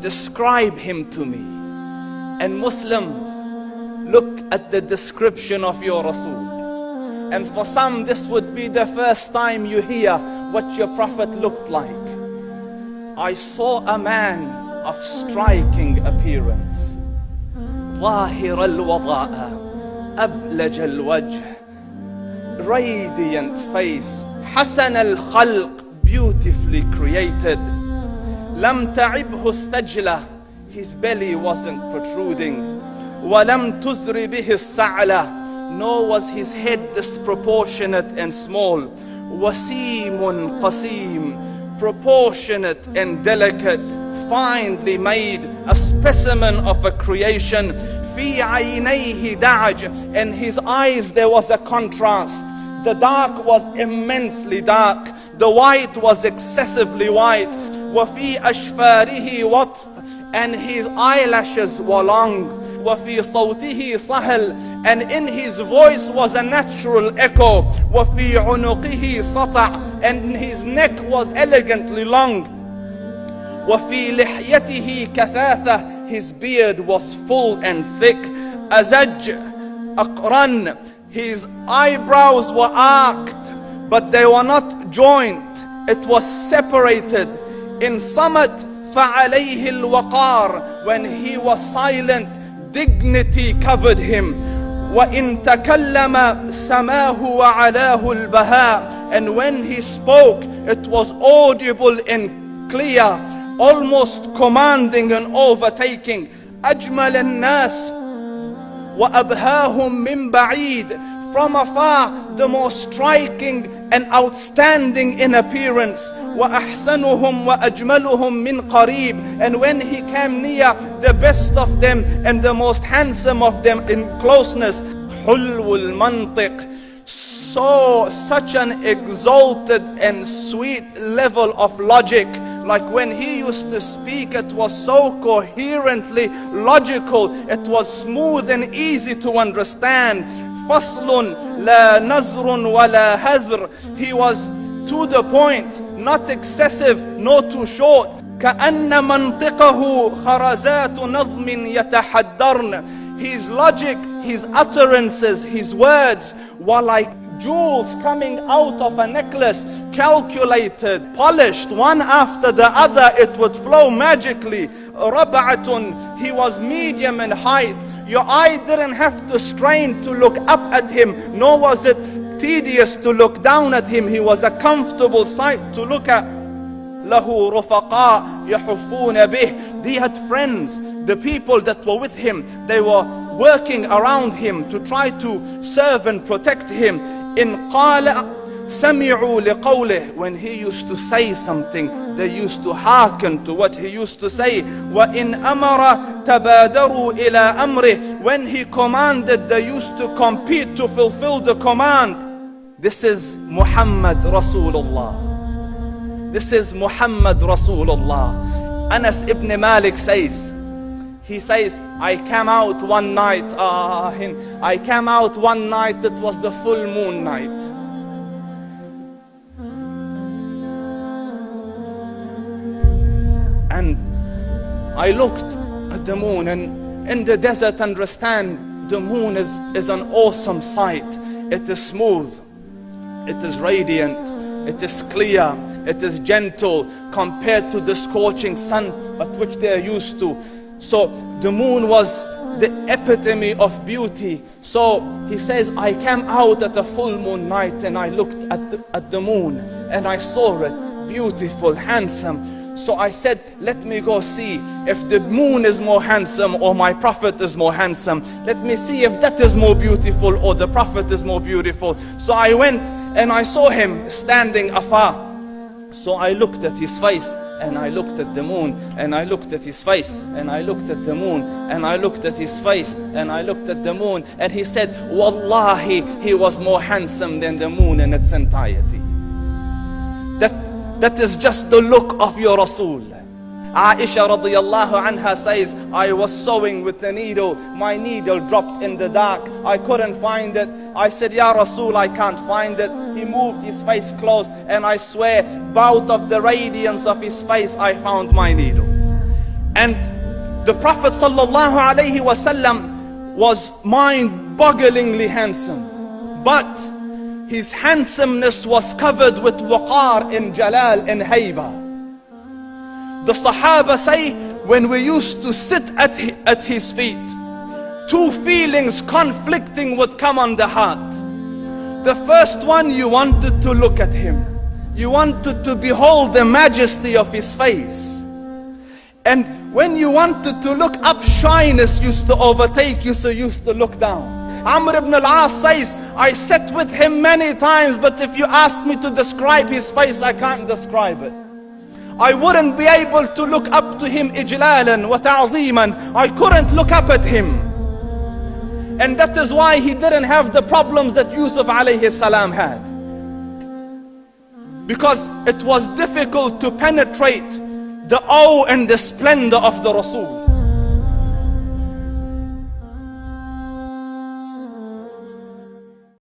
describe him to me. And Muslims, look at the description of your Rasul. And for some, this would be the first time you hear what your Prophet looked like. I saw a man of striking appearance. ظاهر الوضاء أبلج الوجه, radiant face, حسن الخلق, beautifully created. لم تعبه الثجلة, his belly wasn't protruding. وَلَمْ تُزْرِ بِهِ السَّعْلَةِ, nor was his head disproportionate and small. وَسِيمٌ قَسِيم, proportionate and delicate, finely made, a specimen of a creation. فِي عَيْنَيْهِ دَعْجٌ, in his eyes there was a contrast. The dark was immensely dark, the white was excessively white. وَفِي أَشْفَارِهِ وَطْفٌ, and his eyelashes were long. وَفِي صَوْتِهِ صَهْل, and in his voice was a natural echo. وَفِي عُنُقِهِ سَطَعٌ, and his neck was elegantly long. وَفِي لِحْيَتِهِ كَثَاثَةٌ, his beard was full and thick. أَزَجْ أَقْرَنٌ, his eyebrows were arched, but they were not joined. It was separated. In Samat فَعَلَيْهِ الْوَقَارِ, when he was silent, dignity covered him. وَإِن تَكَلَّمَ سَمَاهُ وَعَلَاهُ الْبَهَاءِ, and when he spoke, it was audible and clear, almost commanding and overtaking. أَجْمَلَ النَّاسِ وَأَبْهَاهُمْ مِنْ بَعِيدٍ, from afar the most striking and outstanding in appearance. وَأَحْسَنُهُمْ وَأَجْمَلُهُمْ مِنْ قَرِيبٍ, and when he came near, the best of them and the most handsome of them in closeness. حُلْوُ الْمَنْطِقِ, such an exalted and sweet level of logic. Like when he used to speak, it was so coherently logical, it was smooth and easy to understand. فَصْلٌ لَا نَزْرٌ وَلَا هَذْرٌ, he was to the point, not excessive, nor too short. كَأَنَّ مَنْطِقَهُ خَرَزَاتُ نَظْمٍ يَتَحَدَّرْنَ, his logic, his utterances, his words were like jewels coming out of a necklace, calculated, polished, one after the other, it would flow magically. رَبْعَةٌ, he was medium in height. Your eye didn't have to strain to look up at him, nor was it tedious to look down at him. He was a comfortable sight to look at. لَهُ رُفَقَاء يَحُفُّونَ بِهِ, he had friends, the people that were with him, they were working around him to try to serve and protect him. إِنْ قَالَ سَمِعُوا لِقَوْلِهِ, when he used to say something, they used to hearken to what he used to say. وَإِنْ أَمَرَ تَبَادَرُوا إِلَىٰ أَمْرِهِ, when he commanded, they used to compete to fulfill the command. This is Muhammad Rasulullah. This is Muhammad Rasulullah. Anas ibn Malik says, he says, I came out one night, it was the full moon night. And I looked at the moon, and in the desert, understand, the moon is an awesome sight. It is smooth, it is radiant, it is clear, it is gentle compared to the scorching sun at which they are used to. So the moon was the epitome of beauty. So he says, I came out at a full moon night and I looked at the moon and I saw it, beautiful, handsome. So I said, let me go see if the moon is more handsome or my Prophet is more handsome. Let me see if that is more beautiful or the Prophet is more beautiful. So I went and I saw him standing afar. So I looked at his face and I looked at the moon, and I looked at his face and I looked at the moon, and I looked at his face and I looked at the moon, and he said, Wallahi, he was more handsome than the moon in its entirety. That is just the look of your Rasul. Aisha radiyallahu anha says, I was sewing with the needle. My needle dropped in the dark. I couldn't find it. I said, Ya Rasul, I can't find it. He moved his face close, and I swear, out of the radiance of his face, I found my needle. And the Prophet sallallahu alaihi wasallam was mind-bogglingly handsome, but his handsomeness was covered with waqar and jalal and hayba. The Sahaba say, when we used to sit at his feet, two feelings conflicting would come on the heart. The first one, you wanted to look at him. You wanted to behold the majesty of his face. And when you wanted to look up, shyness used to overtake you, so you used to look down. Amr ibn al-As says, I sat with him many times, but if you ask me to describe his face, I can't describe it. I wouldn't be able to look up to him ijlalan wa ta'ziman. I couldn't look up at him. And that is why he didn't have the problems that Yusuf alayhi salam had. Because it was difficult to penetrate the awe and the splendor of the Rasul.